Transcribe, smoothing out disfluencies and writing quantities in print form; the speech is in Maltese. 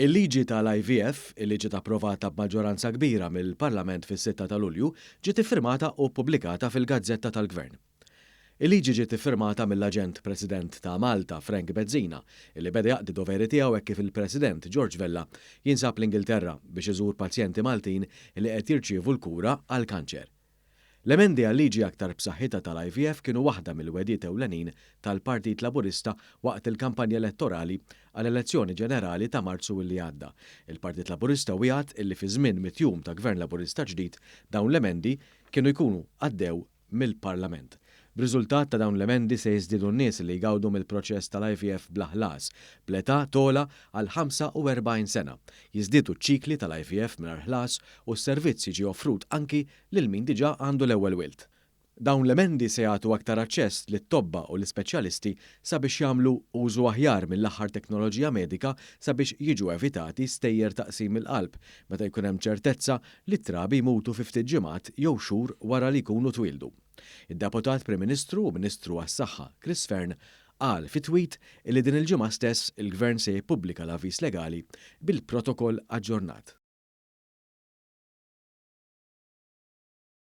Il-liġi tal-IVF, illi ġiet approvata b'maġġoranza kbira mill-Parlament fis-6 ta' Lulju, ġiet iffirmata u ppubblikata fil-Gazzetta tal-Gvern. Il-liġi ġiet iffirmata mill-Aġent President ta' Malta, Frank Bezzina, illi beda jaqdi doveri tiegħu hekk kif il-President George Vella jinsab l-Ingilterra biex iżur pazjenti Maltin illi qed jirċievu l-kura għall-kanċer. L-emendi għal-liġi aktar b'saħħitha tal-IVF kienu waħda mill-wedjiet ewlenin tal-Partit Laburista waqt il-kampanja elettorali għall-elezzjoni ġenerali ta' Marzu li għadda. Il-Partit Laburista wieħed illi fi żmien mitjum ta' Gvern Laburista ġdid dawn l-emendi kienu jkunu għaddew mill-Parlament. B'riżultat ta' dawn l-emendi se jiżdiedu n-nies li jgawdu mill-proċess tal-IVF bla ħlas b'età tola għal 45 sena. Jiżdiedu ċ-ċikli tal-IVF mingħajr ħlas u s-servizz jiġi offrut anki lil min diġà għandu l-ewwel wild. Dawn l-emendi se jagħtu aktar aċċess lit-tobba u l-ispeċjalisti sabiex jagħmlu użu aħjar mill-aħħar teknoloġija medika sabiex jiġu evitati stejjer taqsim il-qalb meta jkun hemm ċertezza li t-trabi jmutu fi ftit ġimgħat jew xhur wara li jkunu twildu. Id-Deputat Prim Ministru u Ministru għas-Saħħa Chris Fearn qal fi tweet li din il-ġimgħa stess il-Gvern se jippubblika l-avviż legali bil-protokoll aġġornat.